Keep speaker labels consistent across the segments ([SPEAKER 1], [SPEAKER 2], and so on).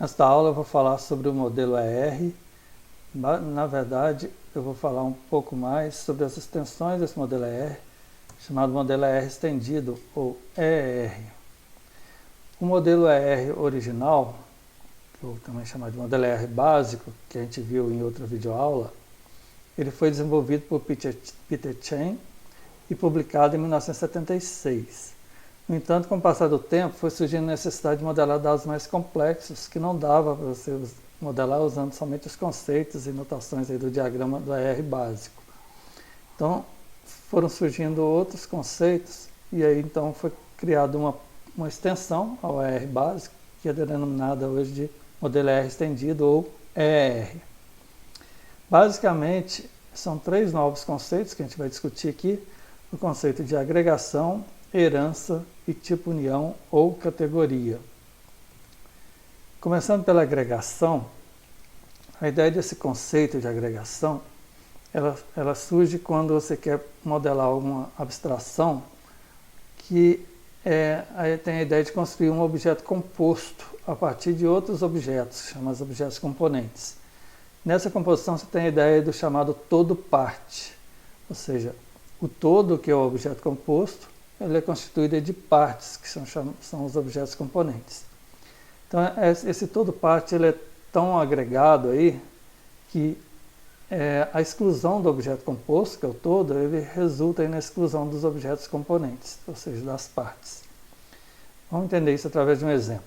[SPEAKER 1] Nesta aula eu vou falar sobre o modelo ER. Na verdade, eu vou falar um pouco mais sobre as extensões desse modelo ER, chamado modelo ER estendido, ou ER. O modelo ER original, ou também chamado de modelo ER básico, que a gente viu em outra videoaula, ele foi desenvolvido por Peter Chen e publicado em 1976. No entanto, com o passar do tempo, foi surgindo a necessidade de modelar dados mais complexos, que não dava para você modelar usando somente os conceitos e notações aí do diagrama do ER básico. Então, foram surgindo outros conceitos, e aí então foi criada uma extensão ao ER básico, que é denominada hoje de modelo ER estendido, ou ER. Basicamente, são três novos conceitos que a gente vai discutir aqui: o conceito de agregação, herança e tipo união ou categoria. Começando pela agregação, a ideia desse conceito de agregação, ela surge quando você quer modelar alguma abstração que aí tem a ideia de construir um objeto composto a partir de outros objetos, chamados objetos componentes. Nessa composição você tem a ideia do chamado todo-parte, ou seja, o todo, que é o objeto composto, ele é constituído de partes, que são os objetos componentes. Então, esse todo-parte ele é tão agregado aí que a exclusão do objeto composto, que é o todo, ele resulta aí na exclusão dos objetos componentes, ou seja, das partes. Vamos entender isso através de um exemplo.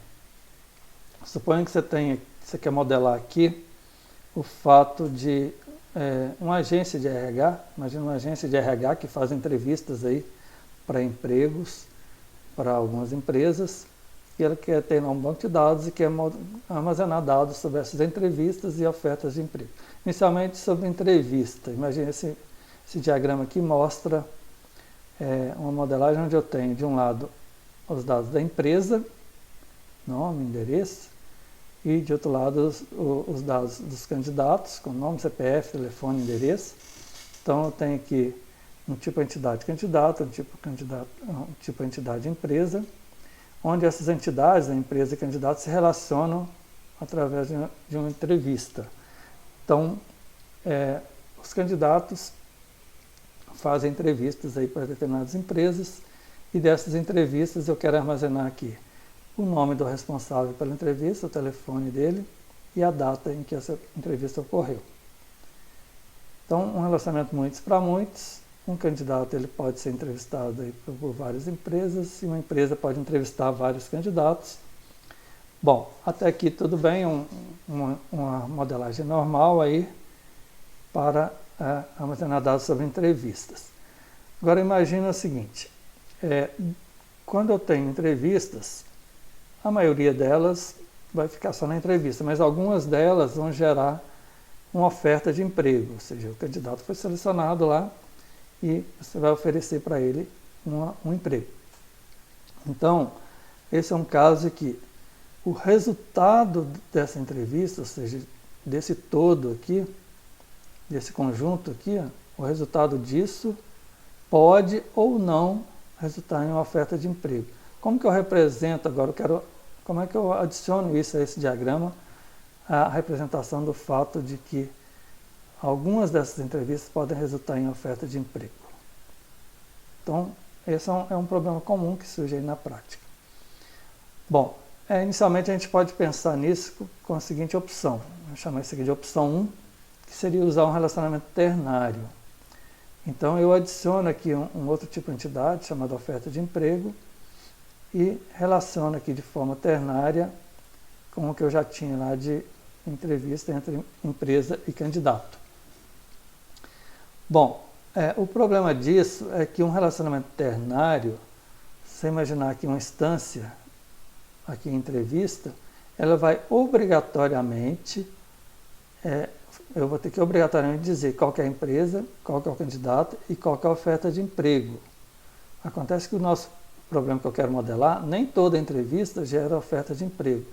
[SPEAKER 1] Suponha que você quer modelar aqui o fato de uma agência de RH, imagina uma agência de RH que faz entrevistas aí para empregos, para algumas empresas, e ela quer ter um banco de dados e quer armazenar dados sobre essas entrevistas e ofertas de emprego. Inicialmente sobre entrevista. Imagina esse diagrama aqui mostra uma modelagem onde eu tenho de um lado os dados da empresa, nome, endereço, e de outro lado os dados dos candidatos, com nome, CPF, telefone, endereço. Então eu tenho aqui um tipo entidade candidato, um tipo entidade empresa, onde essas entidades, a empresa e candidato, se relacionam através de uma entrevista. Então, os candidatos fazem entrevistas aí para determinadas empresas, e dessas entrevistas eu quero armazenar aqui o nome do responsável pela entrevista, o telefone dele e a data em que essa entrevista ocorreu. Então, um relacionamento muitos para muitos. Um candidato ele pode ser entrevistado aí por várias empresas e uma empresa pode entrevistar vários candidatos. Bom, até aqui tudo bem, uma modelagem normal aí para armazenar dados sobre entrevistas. Agora imagina o seguinte, quando eu tenho entrevistas, a maioria delas vai ficar só na entrevista, mas algumas delas vão gerar uma oferta de emprego, ou seja, o candidato foi selecionado lá e você vai oferecer para ele um emprego. Então, esse é um caso que o resultado dessa entrevista, ou seja, desse todo aqui, desse conjunto aqui, o resultado disso pode ou não resultar em uma oferta de emprego. Como que eu represento agora? Como é que eu adiciono isso a esse diagrama? A representação do fato de que algumas dessas entrevistas podem resultar em oferta de emprego. Então, esse é um problema comum que surge aí na prática. Bom, inicialmente a gente pode pensar nisso com a seguinte opção. Vamos chamar isso aqui de opção 1, que seria usar um relacionamento ternário. Então, eu adiciono aqui um outro tipo de entidade, chamada oferta de emprego, e relaciono aqui de forma ternária com o que eu já tinha lá de entrevista entre empresa e candidato. Bom, o problema disso é que um relacionamento ternário, se você imaginar aqui uma instância, aqui em entrevista, ela vai obrigatoriamente, eu vou ter que obrigatoriamente dizer qual que é a empresa, qual que é o candidato e qual que é a oferta de emprego. Acontece que o nosso problema que eu quero modelar, nem toda entrevista gera oferta de emprego.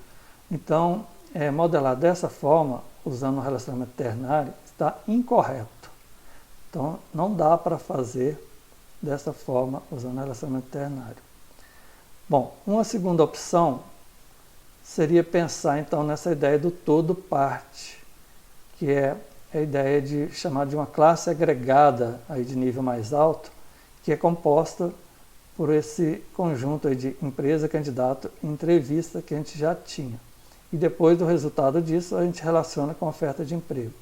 [SPEAKER 1] Então, modelar dessa forma, usando um relacionamento ternário, está incorreto. Então, não dá para fazer dessa forma, usando relacionamento ternário. Bom, uma segunda opção seria pensar então nessa ideia do todo parte, que é a ideia de chamar de uma classe agregada aí de nível mais alto, que é composta por esse conjunto aí de empresa, candidato e entrevista que a gente já tinha. E depois do resultado disso, a gente relaciona com a oferta de emprego.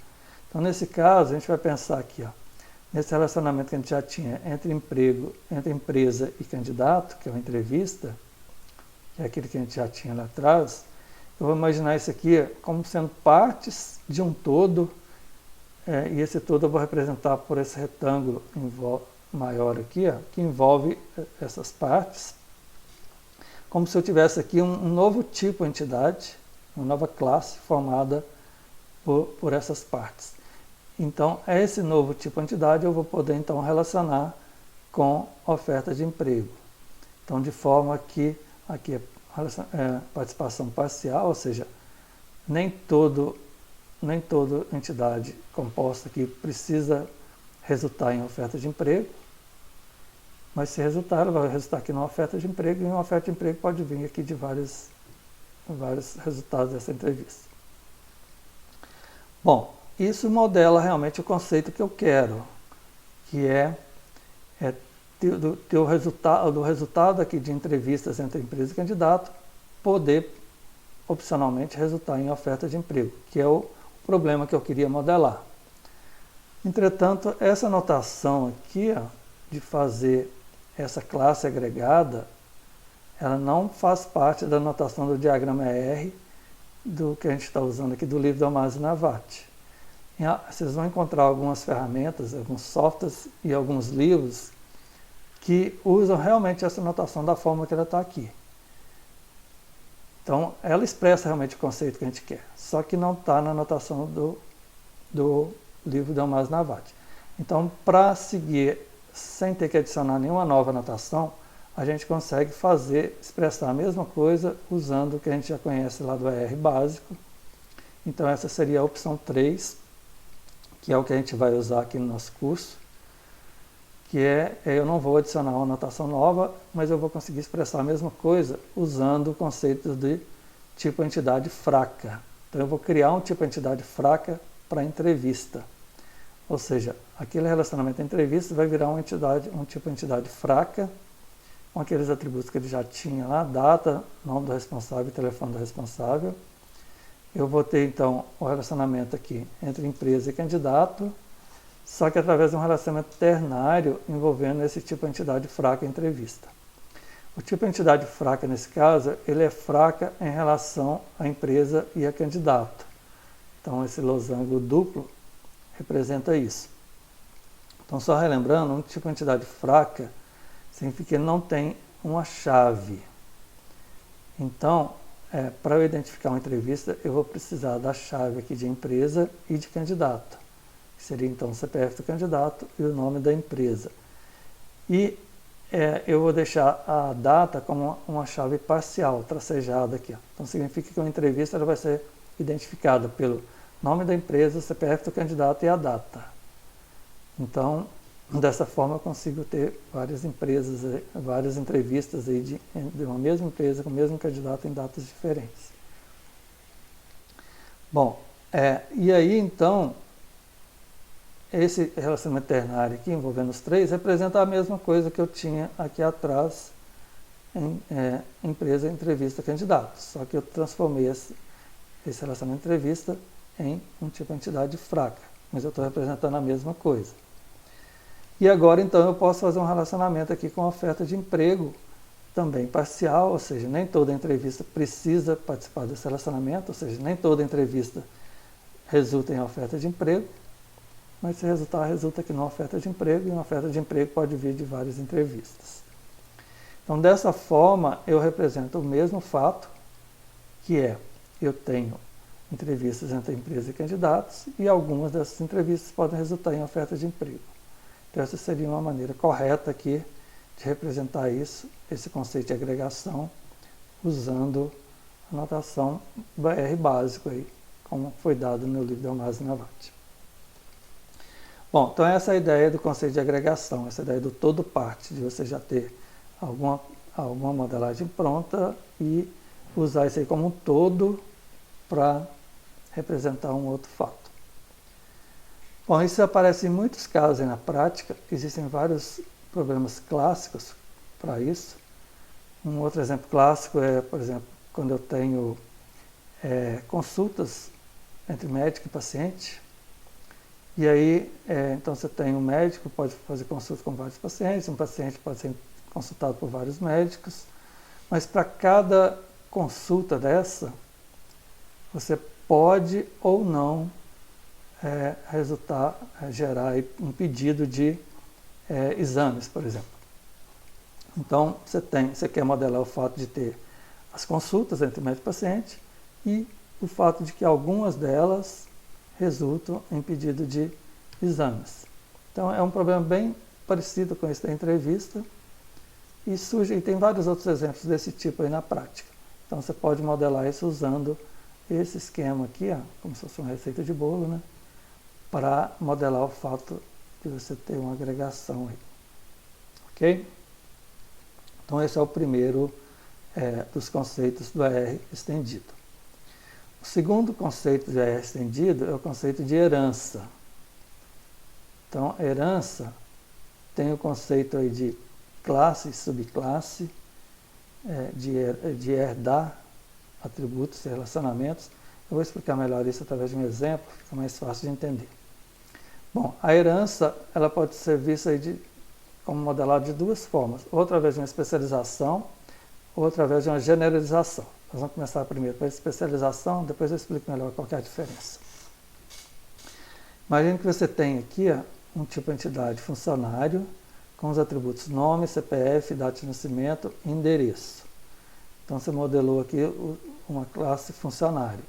[SPEAKER 1] Então, nesse caso, a gente vai pensar aqui, ó, nesse relacionamento que a gente já tinha entre empresa e candidato, que é uma entrevista, que é aquele que a gente já tinha lá atrás. Eu vou imaginar isso aqui como sendo partes de um todo, e esse todo eu vou representar por esse retângulo maior aqui, ó, que envolve essas partes, como se eu tivesse aqui um novo tipo de entidade, uma nova classe formada por essas partes. Então, esse novo tipo de entidade eu vou poder então relacionar com oferta de emprego. Então, de forma que aqui é participação parcial, ou seja, nem toda entidade composta aqui precisa resultar em oferta de emprego, mas se resultar, ela vai resultar aqui numa oferta de emprego, e uma oferta de emprego pode vir aqui de vários resultados dessa entrevista. Bom, isso modela realmente o conceito que eu quero, que é ter o resultado aqui de entrevistas entre empresa e candidato, poder opcionalmente resultar em oferta de emprego, que é o problema que eu queria modelar. Entretanto, essa notação aqui, ó, de fazer essa classe agregada, ela não faz parte da notação do diagrama R, do que a gente está usando aqui do livro do Almaz Navati. Vocês vão encontrar algumas ferramentas, alguns softwares e alguns livros que usam realmente essa notação da forma que ela está aqui. Então, ela expressa realmente o conceito que a gente quer, só que não está na notação do livro do Almaz Navati. Então, para seguir sem ter que adicionar nenhuma nova notação, a gente consegue expressar a mesma coisa usando o que a gente já conhece lá do ER básico. Então, essa seria a opção 3, que é o que a gente vai usar aqui no nosso curso, que eu não vou adicionar uma notação nova, mas eu vou conseguir expressar a mesma coisa usando o conceito de tipo entidade fraca. Então eu vou criar um tipo entidade fraca para entrevista. Ou seja, aquele relacionamento entrevista vai virar um tipo entidade fraca, com aqueles atributos que ele já tinha lá, data, nome do responsável e telefone do responsável. Eu vou ter então o relacionamento aqui entre empresa e candidato, só que através de um relacionamento ternário envolvendo esse tipo de entidade fraca em entrevista. O tipo de entidade fraca, nesse caso, ele é fraca em relação à empresa e a candidato. Então, esse losango duplo representa isso. Então, só relembrando, um tipo de entidade fraca significa que ele não tem uma chave. Então, para eu identificar uma entrevista, eu vou precisar da chave aqui de empresa e de candidato, que seria então o CPF do candidato e o nome da empresa. E eu vou deixar a data como uma chave parcial, tracejada aqui. Então significa que uma entrevista ela vai ser identificada pelo nome da empresa, o CPF do candidato e a data. Então, dessa forma eu consigo ter várias empresas, várias entrevistas aí de uma mesma empresa com o mesmo candidato em datas diferentes. Bom, e aí então, esse relacionamento ternário aqui, envolvendo os três, representa a mesma coisa que eu tinha aqui atrás em empresa, entrevista, candidato. Só que eu transformei esse relacionamento entrevista em um tipo de entidade fraca, mas eu estou representando a mesma coisa. E agora, então, eu posso fazer um relacionamento aqui com a oferta de emprego, também parcial, ou seja, nem toda entrevista precisa participar desse relacionamento, ou seja, nem toda entrevista resulta em oferta de emprego, mas se resulta aqui numa oferta de emprego, e uma oferta de emprego pode vir de várias entrevistas. Então, dessa forma, eu represento o mesmo fato, que eu tenho entrevistas entre empresa e candidatos, e algumas dessas entrevistas podem resultar em oferta de emprego. Então, essa seria uma maneira correta aqui de representar esse conceito de agregação, usando a notação R básico, aí, como foi dado no livro do Almaz Navati. Bom, então essa é a ideia do conceito de agregação, essa ideia do todo parte, de você já ter alguma modelagem pronta e usar isso aí como um todo para representar um outro fato. Bom, isso aparece em muitos casos aí na prática, existem vários problemas clássicos para isso. Um outro exemplo clássico é, por exemplo, quando eu tenho consultas entre médico e paciente, e aí, então você tem um médico, pode fazer consulta com vários pacientes, um paciente pode ser consultado por vários médicos, mas para cada consulta dessa, você pode ou não gerar um pedido de exames, por exemplo. Então, você quer modelar o fato de ter as consultas entre médico e paciente e o fato de que algumas delas resultam em pedido de exames. Então, é um problema bem parecido com esse da entrevista e tem vários outros exemplos desse tipo aí na prática. Então, você pode modelar isso usando esse esquema aqui, ó, como se fosse uma receita de bolo, né, para modelar o fato de você ter uma agregação aí. Ok? Então, esse é o primeiro dos conceitos do AR estendido. O segundo conceito de AR estendido é o conceito de herança. Então, herança tem o conceito aí de classe e subclasse, de herdar atributos e relacionamentos. Eu vou explicar melhor isso através de um exemplo, fica mais fácil de entender. Bom, a herança ela pode ser vista aí como modelada de duas formas, ou através de uma especialização, ou através de uma generalização. Nós vamos começar primeiro pela especialização, depois eu explico melhor qual que é a diferença. Imagine que você tem aqui um tipo de entidade funcionário, com os atributos nome, CPF, data de nascimento e endereço. Então você modelou aqui uma classe funcionário.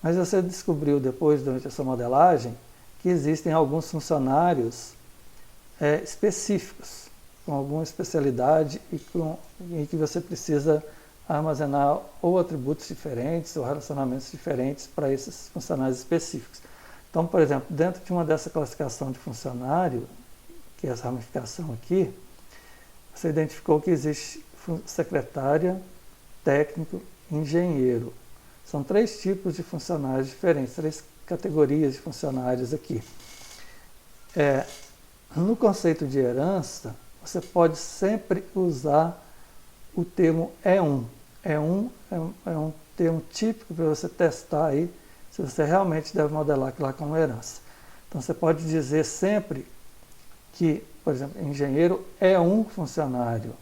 [SPEAKER 1] Mas você descobriu depois, durante a sua modelagem, que existem alguns funcionários específicos, com alguma especialidade e que você precisa armazenar ou atributos diferentes ou relacionamentos diferentes para esses funcionários específicos. Então, por exemplo, dentro de uma dessa classificação de funcionário, que é essa ramificação aqui, você identificou que existe secretária, técnico e engenheiro. São 3 tipos de funcionários diferentes, 3 categorias de funcionários aqui. No conceito de herança, você pode sempre usar o termo E1. E1 é um termo típico para você testar aí se você realmente deve modelar aquilo lá como herança. Então você pode dizer sempre que, por exemplo, engenheiro é um funcionário.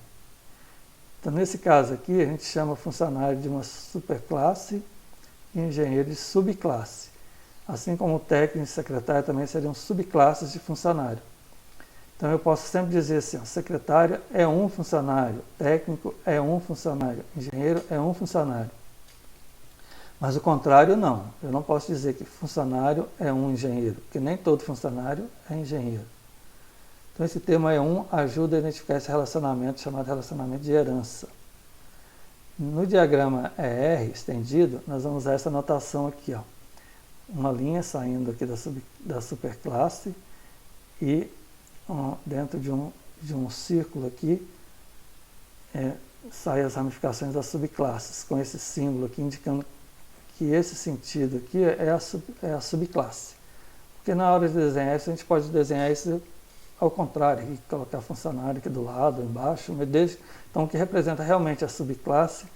[SPEAKER 1] Então nesse caso aqui a gente chama funcionário de uma superclasse e engenheiro de subclasse. Assim como o técnico e secretário também seriam subclasses de funcionário. Então eu posso sempre dizer assim, secretária é um funcionário, técnico é um funcionário, engenheiro é um funcionário. Mas o contrário não, eu não posso dizer que funcionário é um engenheiro, porque nem todo funcionário é engenheiro. Então esse termo E1 ajuda a identificar esse relacionamento chamado relacionamento de herança. No diagrama ER estendido, nós vamos usar essa notação aqui, ó. Uma linha saindo aqui da superclasse e dentro de um círculo aqui saem as ramificações das subclasses, com esse símbolo aqui indicando que esse sentido aqui é a subclasse. Porque na hora de desenhar isso, a gente pode desenhar isso ao contrário, e colocar funcionário aqui do lado, embaixo, então o que representa realmente a subclasse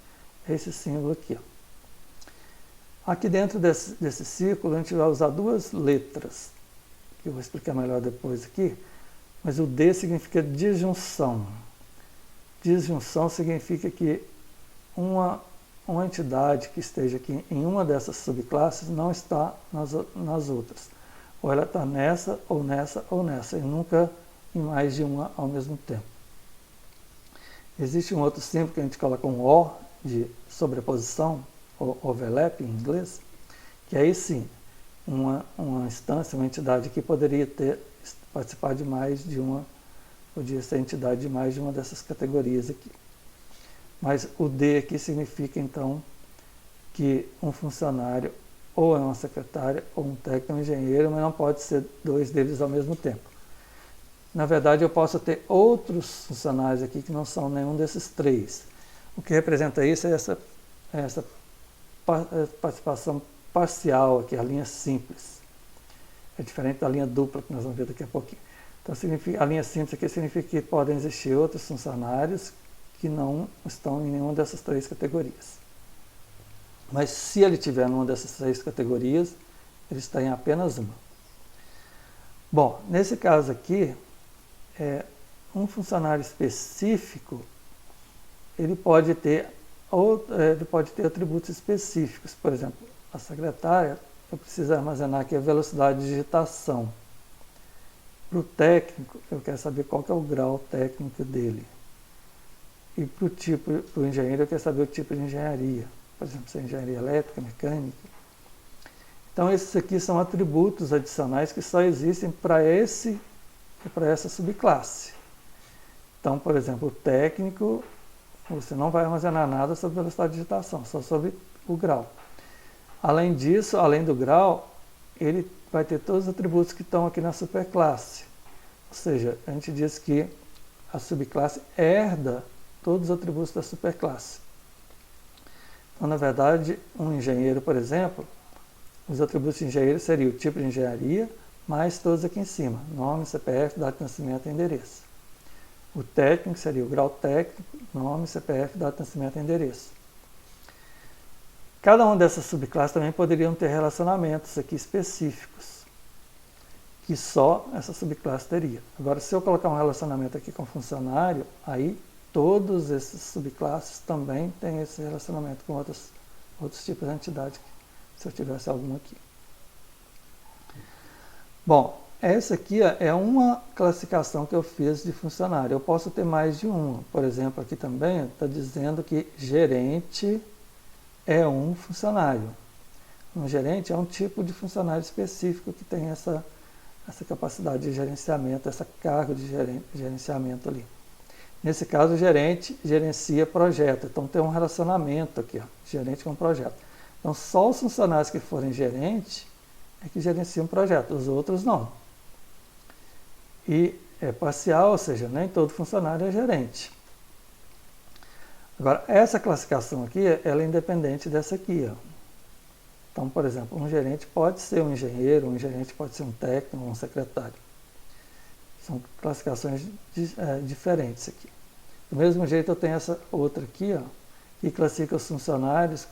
[SPEAKER 1] é esse símbolo aqui. Ó. Aqui dentro desse círculo a gente vai usar 2 letras, que eu vou explicar melhor depois aqui, mas o D significa disjunção. Disjunção significa que uma entidade que esteja aqui em uma dessas subclasses não está nas outras. Ou ela está nessa, ou nessa, ou nessa, e nunca em mais de uma ao mesmo tempo. Existe um outro símbolo que a gente coloca um O de sobreposição, ou overlap em inglês, que aí sim, uma instância, uma entidade que poderia participar de mais de uma, podia ser entidade de mais de uma dessas categorias aqui. Mas o D aqui significa então que um funcionário ou é uma secretária, ou um técnico, ou um engenheiro, mas não pode ser 2 deles ao mesmo tempo. Na verdade, eu posso ter outros funcionários aqui que não são nenhum desses 3. O que representa isso é essa participação parcial aqui, a linha simples. É diferente da linha dupla que nós vamos ver daqui a pouquinho. Então, a linha simples aqui significa que podem existir outros funcionários que não estão em nenhuma dessas 3 categorias. Mas se ele tiver numa dessas 3 categorias, ele está em apenas uma. Bom, nesse caso aqui, um funcionário específico, ele pode ter atributos específicos. Por exemplo, a secretária, eu preciso armazenar aqui a velocidade de digitação. Para o técnico, eu quero saber qual que é o grau técnico dele. E para o engenheiro, eu quero saber o tipo de engenharia. Por exemplo, se é engenharia elétrica, mecânica. Então, esses aqui são atributos adicionais que só existem para essa subclasse. Então, por exemplo, o técnico, você não vai armazenar nada sobre velocidade de digitação, só sobre o grau. Além disso, além do grau, ele vai ter todos os atributos que estão aqui na superclasse. Ou seja, a gente diz que a subclasse herda todos os atributos da superclasse. Então, na verdade, um engenheiro, por exemplo, os atributos de engenheiro seriam o tipo de engenharia, mais todos aqui em cima, nome, CPF, data de nascimento e endereço. O técnico seria o grau técnico, nome, CPF, data de nascimento e endereço. Cada uma dessas subclasses também poderiam ter relacionamentos aqui específicos, que só essa subclasse teria. Agora, se eu colocar um relacionamento aqui com funcionário, aí todos esses subclasses também têm esse relacionamento com outros tipos de entidade, se eu tivesse alguma aqui. Bom, essa aqui é uma classificação que eu fiz de funcionário. Eu posso ter mais de uma. Por exemplo, aqui também está dizendo que gerente é um funcionário. Um gerente é um tipo de funcionário específico que tem essa capacidade de gerenciamento, essa carga de gerenciamento ali. Nesse caso, o gerente gerencia projeto. Então, tem um relacionamento aqui, ó, gerente com projeto. Então, só os funcionários que forem gerente é que gerenciam projeto, os outros não. E é parcial, ou seja, nem todo funcionário é gerente. Agora, essa classificação aqui, ela é independente dessa aqui, ó. Então, por exemplo, um gerente pode ser um engenheiro, um gerente pode ser um técnico, um secretário. São classificações diferentes aqui. Do mesmo jeito, eu tenho essa outra aqui, ó, que classifica os funcionários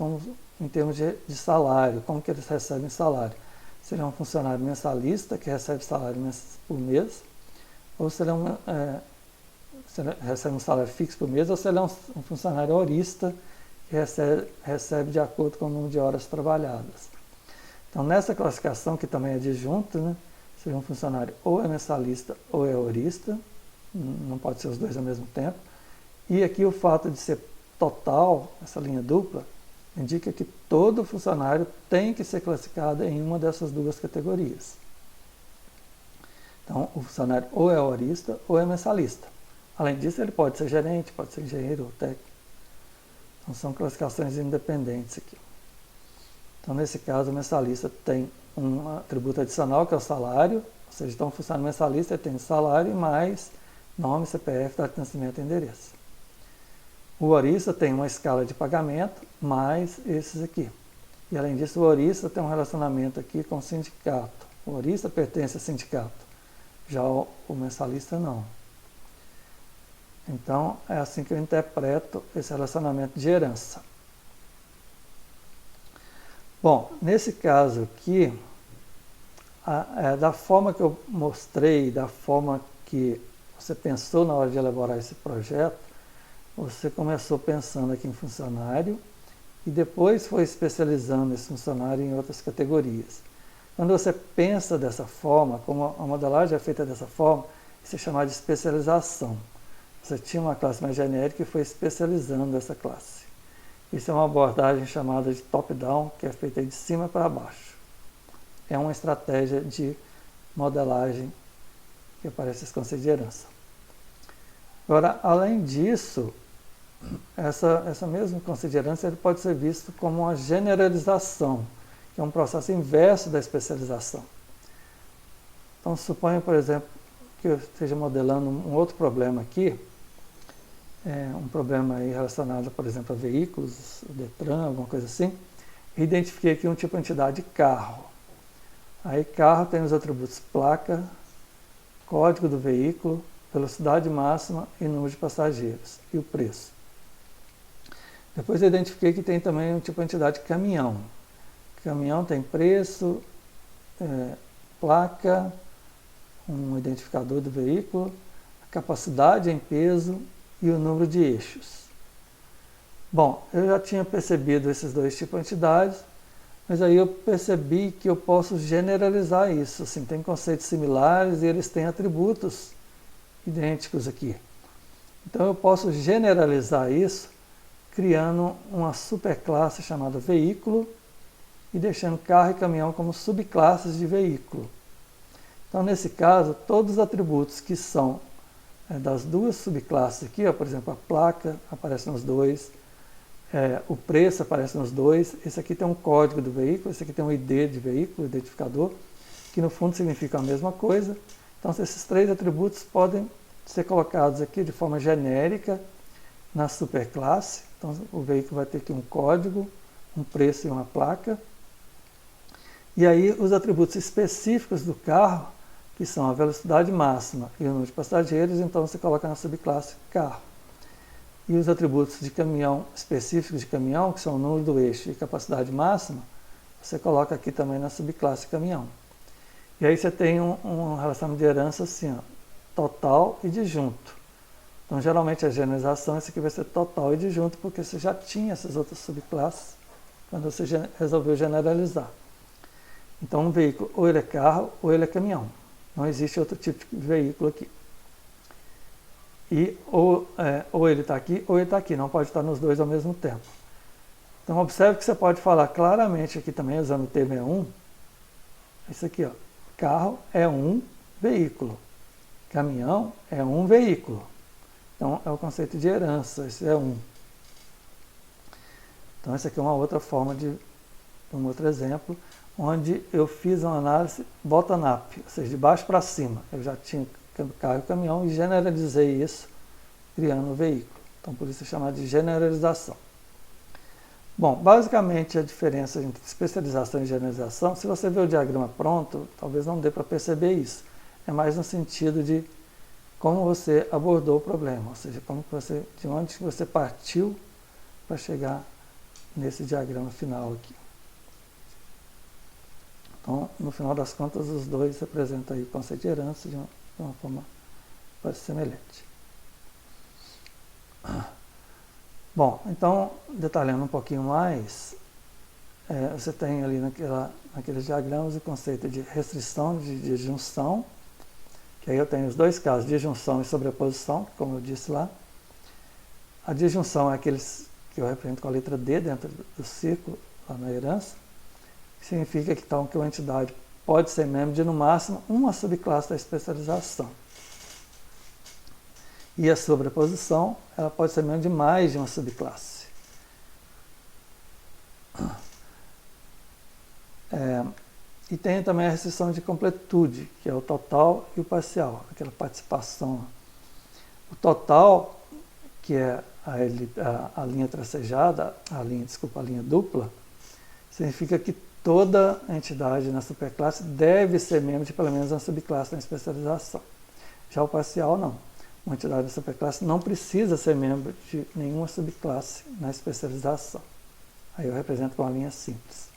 [SPEAKER 1] em termos de salário, como que eles recebem salário. Se ele é um funcionário mensalista, que recebe salário por mês, ou se ele recebe um salário fixo por mês, ou se ele é um funcionário horista, que recebe de acordo com o número de horas trabalhadas. Então, nessa classificação, que também é disjunta, né, se um funcionário ou é mensalista ou é horista, não pode ser os dois ao mesmo tempo. E aqui o fato de ser total, essa linha dupla, indica que todo funcionário tem que ser classificado em uma dessas duas categorias. Então, o funcionário ou é horista ou é mensalista. Além disso, ele pode ser gerente, pode ser engenheiro ou técnico. Então, são classificações independentes aqui. Então, nesse caso, o mensalista tem um atributo adicional, que é o salário, ou seja, então, o funcionário mensalista tem salário mais nome, CPF, data de nascimento e endereço. O horista tem uma escala de pagamento, mais esses aqui. E, além disso, o horista tem um relacionamento aqui com o sindicato. O horista pertence ao sindicato, já o mensalista não. Então, é assim que eu interpreto esse relacionamento de herança. Bom, nesse caso aqui, da forma que eu mostrei, da forma que você pensou na hora de elaborar esse projeto, você começou pensando aqui em funcionário e depois foi especializando esse funcionário em outras categorias. Quando você pensa dessa forma, como a modelagem é feita dessa forma, isso é chamado de especialização. Você tinha uma classe mais genérica e foi especializando essa classe. Isso é uma abordagem chamada de top-down, que é feita de cima para baixo. É uma estratégia de modelagem que aparece esse conceito de herança. Agora, além disso, essa mesma conceito de herança ele pode ser visto como uma generalização, que é um processo inverso da especialização. Então, suponha, por exemplo, que eu esteja modelando um outro problema aqui, um problema aí relacionado, por exemplo, a veículos, o Detran, alguma coisa assim, identifiquei aqui um tipo de entidade carro. Aí carro tem os atributos placa, código do veículo, velocidade máxima e número de passageiros, e o preço. Depois eu identifiquei que tem também um tipo de entidade caminhão. Caminhão tem preço, placa, um identificador do veículo, a capacidade em peso e o número de eixos. Bom, eu já tinha percebido esses dois tipos de entidades, mas aí eu percebi que eu posso generalizar isso. Assim, tem conceitos similares e eles têm atributos idênticos aqui. Então eu posso generalizar isso criando uma superclasse chamada veículo e deixando carro e caminhão como subclasses de veículo. Então nesse caso, todos os atributos que são das duas subclasses aqui, ó, por exemplo, a placa aparece nos dois, o preço aparece nos dois, esse aqui tem um código do veículo, esse aqui tem um ID de veículo, identificador, que no fundo significa a mesma coisa. Então esses três atributos podem ser colocados aqui de forma genérica na superclasse. Então o veículo vai ter aqui um código, um preço e uma placa. E aí os atributos específicos do carro, que são a velocidade máxima e o número de passageiros, então você coloca na subclasse carro. E os atributos de caminhão, específicos de caminhão, que são o número do eixo e capacidade máxima, você coloca aqui também na subclasse caminhão. E aí você tem um relacionamento de herança assim, ó, total e disjunto. Então geralmente a generalização, esse aqui vai ser total e disjunto, porque você já tinha essas outras subclasses quando você resolveu generalizar. Então um veículo ou ele é carro ou ele é caminhão. Não existe outro tipo de veículo aqui. E ou ele está aqui ou ele está aqui, não pode estar nos dois ao mesmo tempo. Então observe que você pode falar claramente aqui também, usando o termo E1, isso aqui, ó, carro é um veículo, caminhão é um veículo. Então é o conceito de herança, esse é um. Então essa aqui é uma outra forma um outro exemplo, onde eu fiz uma análise bottom-up, ou seja, de baixo para cima. Eu já tinha carro e caminhão e generalizei isso criando o veículo. Então por isso é chamado de generalização. Bom, basicamente a diferença entre especialização e generalização, se você ver o diagrama pronto, talvez não dê para perceber isso. É mais no sentido de como você abordou o problema, ou seja, de onde você partiu para chegar nesse diagrama final aqui. Então, no final das contas, os dois representam aí o conceito de herança de uma forma quase semelhante. Bom, então, detalhando um pouquinho mais, você tem ali naqueles diagramas o conceito de restrição, de junção, que aí eu tenho os dois casos, disjunção e sobreposição, como eu disse lá. A disjunção é aqueles que eu represento com a letra D dentro do círculo, lá na herança, que significa que, então, que uma entidade pode ser membro de, no máximo, uma subclasse da especialização. E a sobreposição, ela pode ser membro de mais de uma subclasse. E tem também a restrição de completude, que é o total e o parcial, aquela participação. O total, que é a linha tracejada, a linha dupla, significa que toda entidade na superclasse deve ser membro de pelo menos uma subclasse na especialização. Já o parcial, não. Uma entidade da superclasse não precisa ser membro de nenhuma subclasse na especialização. Aí eu represento com uma linha simples.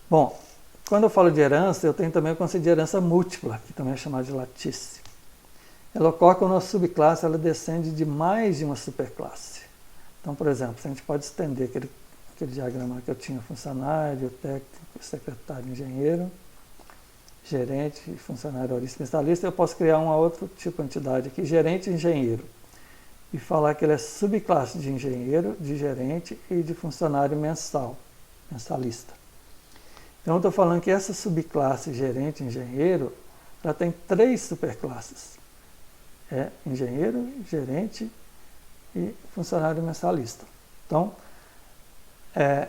[SPEAKER 1] Bom, quando eu falo de herança, eu tenho também o conceito de herança múltipla, que também é chamado de latície. Ela ocorre quando a subclasse ela descende de mais de uma superclasse. Então, por exemplo, se a gente pode estender aquele diagrama que eu tinha, funcionário, técnico, secretário, engenheiro, gerente, funcionário, horista, especialista, eu posso criar um outro tipo de entidade aqui, gerente e engenheiro, e falar que ele é subclasse de engenheiro, de gerente e de funcionário mensalista. Então eu estou falando que essa subclasse gerente e engenheiro, ela tem 3 superclasses. É engenheiro, gerente e funcionário mensalista. Então,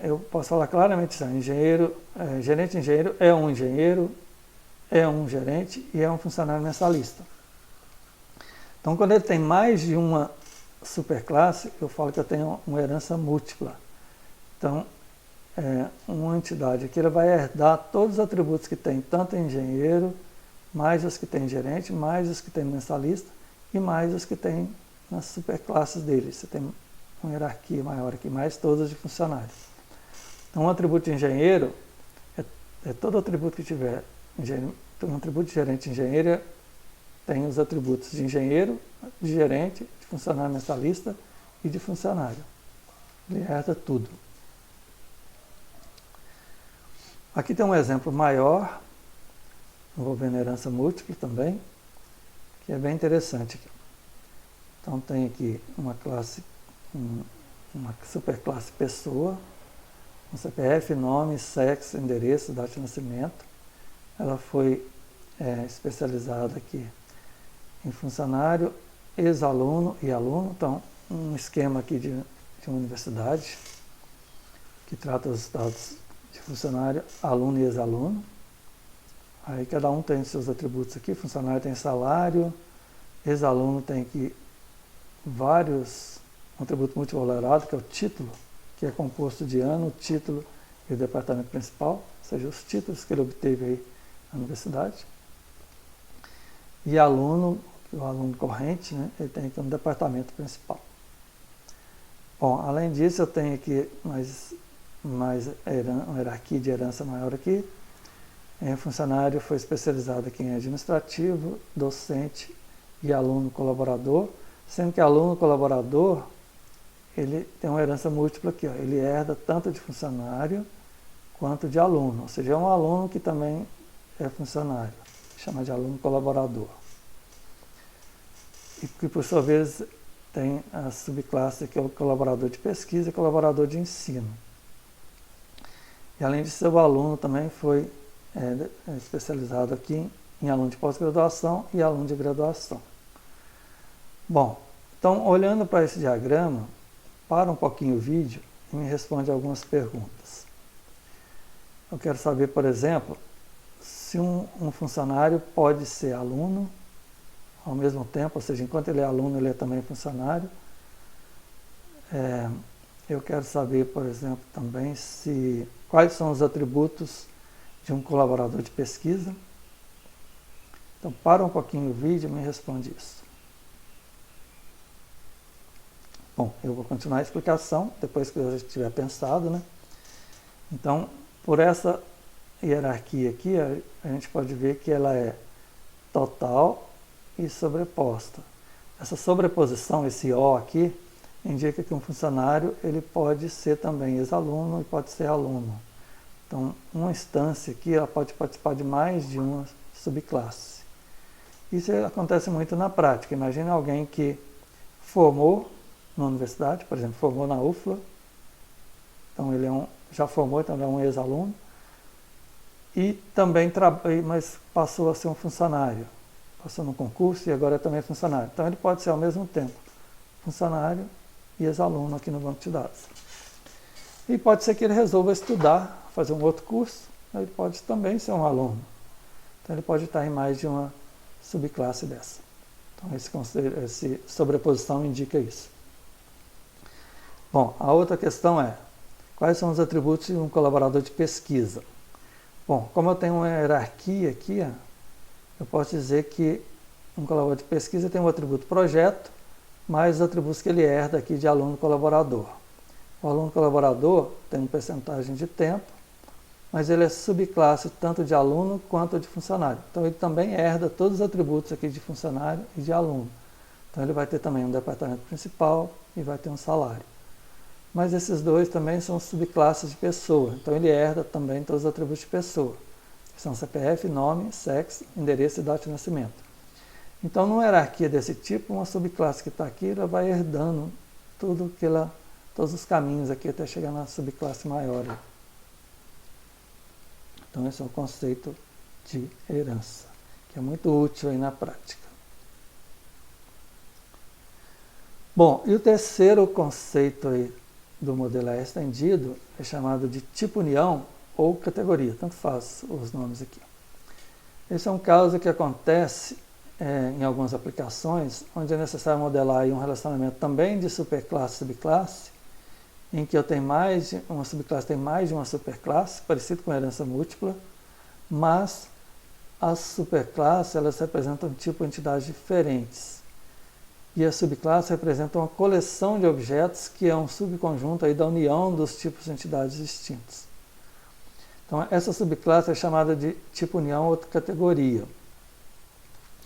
[SPEAKER 1] eu posso falar claramente assim, gerente e engenheiro é um engenheiro, é um gerente e é um funcionário mensalista. Então, quando ele tem mais de uma superclasse, eu falo que eu tenho uma herança múltipla. Então, uma entidade aqui ela vai herdar todos os atributos que tem, tanto engenheiro, mais os que tem gerente, mais os que tem mensalista e mais os que tem nas superclasses dele. Você tem uma hierarquia maior aqui, mais todos de funcionários. Então, um atributo de engenheiro é todo atributo que tiver um atributo de gerente e engenheiro tem os atributos de engenheiro, de gerente, de funcionário mensalista e de funcionário. Ele herda tudo. Aqui tem um exemplo maior, envolvendo herança múltipla também, que é bem interessante. Então tem aqui uma classe, uma superclasse pessoa, um CPF, nome, sexo, endereço, data de nascimento. Ela foi especializada aqui em funcionário, ex-aluno e aluno. Então, um esquema aqui de uma universidade que trata os dados de funcionário, aluno e ex-aluno. Aí cada um tem seus atributos aqui, funcionário tem salário, ex-aluno tem aqui um atributo multivalorado, que é o título, que é composto de ano, título e o departamento principal, ou seja, os títulos que ele obteve aí na universidade. E aluno, o aluno corrente, né, ele tem aqui um departamento principal. Bom, além disso, eu tenho aqui uma hierarquia de herança maior aqui. Funcionário foi especializado aqui em administrativo, docente e aluno colaborador, sendo que aluno colaborador, ele tem uma herança múltipla aqui, ó, ele herda tanto de funcionário quanto de aluno, ou seja, é um aluno que também é funcionário, chama de aluno colaborador. E que por sua vez tem a subclasse que é o colaborador de pesquisa e colaborador de ensino. E além disso, o aluno também foi especializado aqui em aluno de pós-graduação e aluno de graduação. Bom, então olhando para esse diagrama, para um pouquinho o vídeo e me responde algumas perguntas. Eu quero saber, por exemplo, se um funcionário pode ser aluno ao mesmo tempo, ou seja, enquanto ele é aluno, ele é também funcionário. Eu quero saber, por exemplo, também quais são os atributos de um colaborador de pesquisa. Então, para um pouquinho o vídeo e me responde isso. Bom, eu vou continuar a explicação, depois que eu já tiver pensado, né? Então, por essa hierarquia aqui, a gente pode ver que ela é total e sobreposta. Essa sobreposição, esse O aqui, indica que um funcionário ele pode ser também ex-aluno e pode ser aluno. Então, uma instância aqui ela pode participar de mais de uma subclasse. Isso acontece muito na prática. Imagina alguém que formou na universidade, por exemplo, formou na UFLA, então ele já formou, então ele é um ex-aluno, e também mas passou a ser um funcionário, passou no concurso e agora é também funcionário. Então ele pode ser ao mesmo tempo funcionário e ex-aluno aqui no banco de dados. E pode ser que ele resolva estudar, fazer um outro curso, ele pode também ser um aluno. Então ele pode estar em mais de uma subclasse dessa. Então essa sobreposição indica isso. Bom, a outra questão é, quais são os atributos de um colaborador de pesquisa? Bom, como eu tenho uma hierarquia aqui, eu posso dizer que um colaborador de pesquisa tem o atributo projeto, mais os atributos que ele herda aqui de aluno colaborador. O aluno colaborador tem uma percentagem de tempo, mas ele é subclasse tanto de aluno quanto de funcionário. Então ele também herda todos os atributos aqui de funcionário e de aluno. Então ele vai ter também um departamento principal e vai ter um salário. Mas esses dois também são subclasses de pessoa, então ele herda também todos os atributos de pessoa, que são CPF, nome, sexo, endereço e data de nascimento. Então, numa hierarquia desse tipo, uma subclasse que está aqui, ela vai herdando todos os caminhos aqui até chegar na subclasse maior. Então, esse é o conceito de herança, que é muito útil aí na prática. Bom, e o terceiro conceito aí do modelo estendido é chamado de tipo união ou categoria, tanto faz os nomes aqui. Esse é um caso que acontece em algumas aplicações, onde é necessário modelar aí um relacionamento também de superclasse e subclasse, em que eu tenho uma subclasse tem mais de uma superclasse, parecido com herança múltipla, mas as superclasses elas representam tipo de entidades diferentes. E a subclasse representa uma coleção de objetos que é um subconjunto aí da união dos tipos de entidades distintos. Então, essa subclasse é chamada de tipo união ou categoria.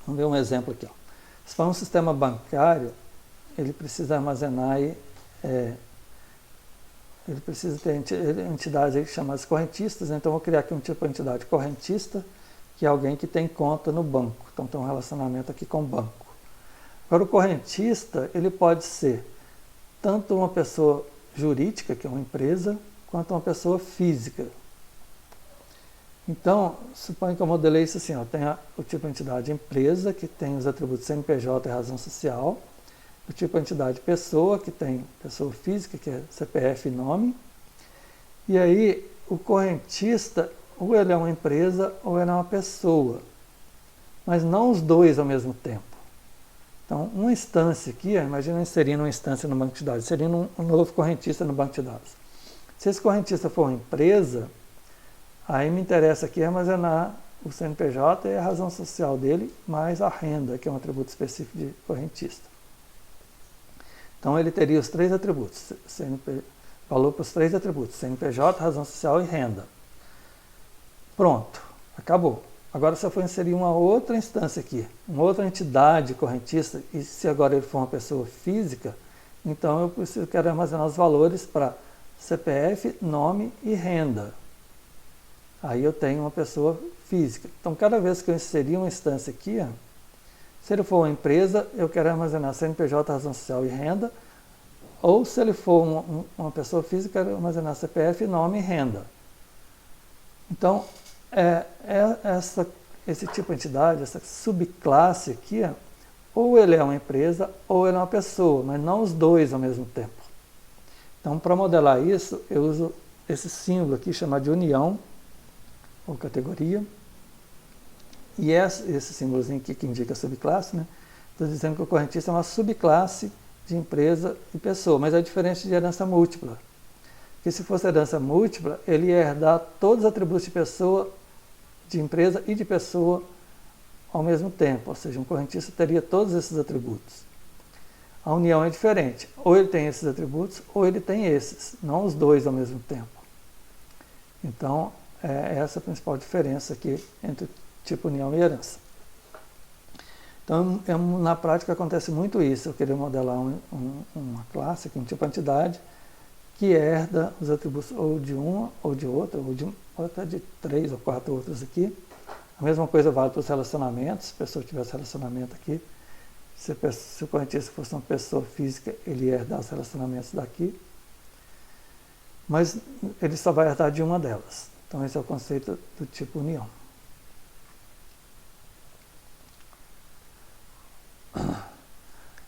[SPEAKER 1] Vamos ver um exemplo aqui. Ó. Se for um sistema bancário, ele precisa armazenar aí, ele precisa ter entidades aí chamadas correntistas, então eu vou criar aqui um tipo de entidade correntista, que é alguém que tem conta no banco. Então tem um relacionamento aqui com o banco. Agora o correntista, ele pode ser tanto uma pessoa jurídica, que é uma empresa, quanto uma pessoa física. Então, suponha que eu modelei isso assim, ó, tem o tipo de entidade empresa, que tem os atributos CNPJ e razão social, o tipo de entidade pessoa, que tem pessoa física, que é CPF e nome, e aí o correntista, ou ele é uma empresa, ou ele é uma pessoa, mas não os dois ao mesmo tempo. Então, uma instância aqui, imagina inserindo uma instância no banco de dados, inserindo um novo correntista no banco de dados. Se esse correntista for uma empresa, aí me interessa aqui armazenar o CNPJ e a razão social dele, mais a renda, que é um atributo específico de correntista. Então ele teria os três atributos, valor para os três atributos, CNPJ, razão social e renda. Pronto, acabou. Agora se eu for inserir uma outra instância aqui, uma outra entidade correntista, e se agora ele for uma pessoa física, então eu quero armazenar os valores para CPF, nome e renda. Aí eu tenho uma pessoa física. Então, cada vez que eu inserir uma instância aqui, ó, se ele for uma empresa, eu quero armazenar CNPJ, razão social e renda, ou se ele for uma pessoa física, eu quero armazenar CPF, nome e renda. Então, esse tipo de entidade, essa subclasse aqui, ó, ou ele é uma empresa, ou ele é uma pessoa, mas não os dois ao mesmo tempo. Então, para modelar isso, eu uso esse símbolo aqui chamado de união, ou categoria, e esse símbolozinho aqui que indica a subclasse, né? Estou dizendo que o correntista é uma subclasse de empresa e pessoa, mas é diferente de herança múltipla. Porque se fosse herança múltipla, ele ia herdar todos os atributos de pessoa, de empresa e de pessoa ao mesmo tempo, ou seja, um correntista teria todos esses atributos. A união é diferente, ou ele tem esses atributos, ou ele tem esses, não os dois ao mesmo tempo. Então, é essa a principal diferença aqui entre tipo união e herança. Então, na prática acontece muito isso, eu querer modelar uma classe, um tipo de entidade, que herda os atributos ou de uma, ou de outra, ou até de 3 ou 4 outras aqui. A mesma coisa vale para os relacionamentos, se a pessoa tivesse relacionamento aqui, se o correntista fosse uma pessoa física, ele ia herdar os relacionamentos daqui, mas ele só vai herdar de uma delas. Então, esse é o conceito do tipo união.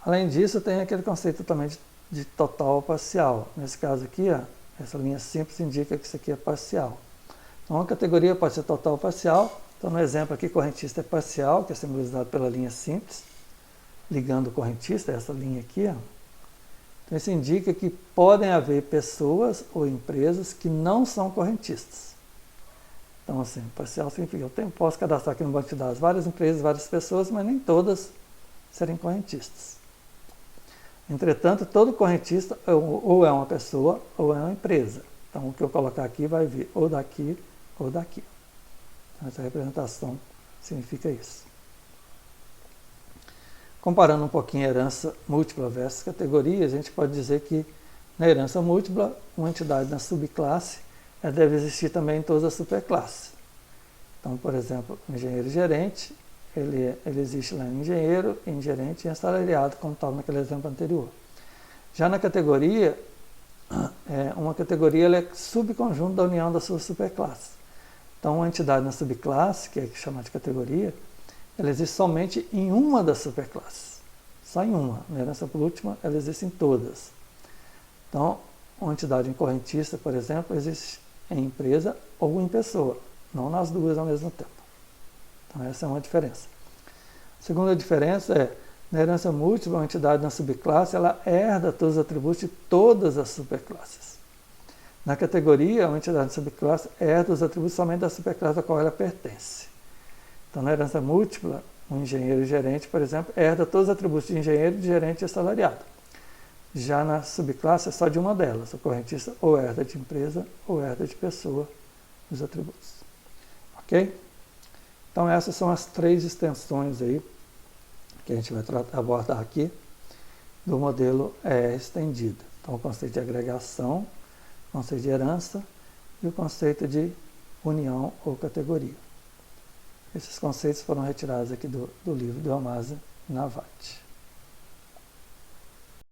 [SPEAKER 1] Além disso, tem aquele conceito também de total ou parcial. Nesse caso aqui, ó, essa linha simples indica que isso aqui é parcial. Então, uma categoria pode ser total ou parcial. Então, no exemplo aqui, correntista é parcial, que é simbolizado pela linha simples, ligando o correntista, essa linha aqui, ó. Então, isso indica que podem haver pessoas ou empresas que não são correntistas. Então, assim, parcial significa eu posso cadastrar aqui no banco de dados várias empresas, várias pessoas, mas nem todas serem correntistas. Entretanto, todo correntista ou é uma pessoa ou é uma empresa. Então, o que eu colocar aqui vai vir ou daqui ou daqui. Então, essa representação significa isso. Comparando um pouquinho a herança múltipla versus categoria, a gente pode dizer que na herança múltipla, uma entidade na subclasse deve existir também em todas as superclasses. Então, por exemplo, o engenheiro gerente, ele existe lá em engenheiro, em gerente e em assalariado, como estava naquele exemplo anterior. Já na categoria, uma categoria ela é subconjunto da união das suas superclasses. Então, uma entidade na subclasse, que é chamada de categoria, ela existe somente em uma das superclasses. Só em uma. Na herança última, ela existe em todas. Então, uma entidade em correntista, por exemplo, existe em empresa ou em pessoa, não nas duas ao mesmo tempo. Então, essa é uma diferença. Segunda diferença é, na herança múltipla, uma entidade na subclasse, ela herda todos os atributos de todas as superclasses. Na categoria, uma entidade na subclasse herda os atributos somente da superclasse a qual ela pertence. Então, na herança múltipla, um engenheiro e gerente, por exemplo, herda todos os atributos de engenheiro, de gerente e assalariado. Já na subclasse é só de uma delas. O correntista ou herda de empresa ou herda de pessoa os atributos. Ok? Então essas são as 3 extensões aí que a gente vai abordar aqui do modelo estendido. Então o conceito de agregação, o conceito de herança e o conceito de união ou categoria. Esses conceitos foram retirados aqui do livro do Amasa Navati.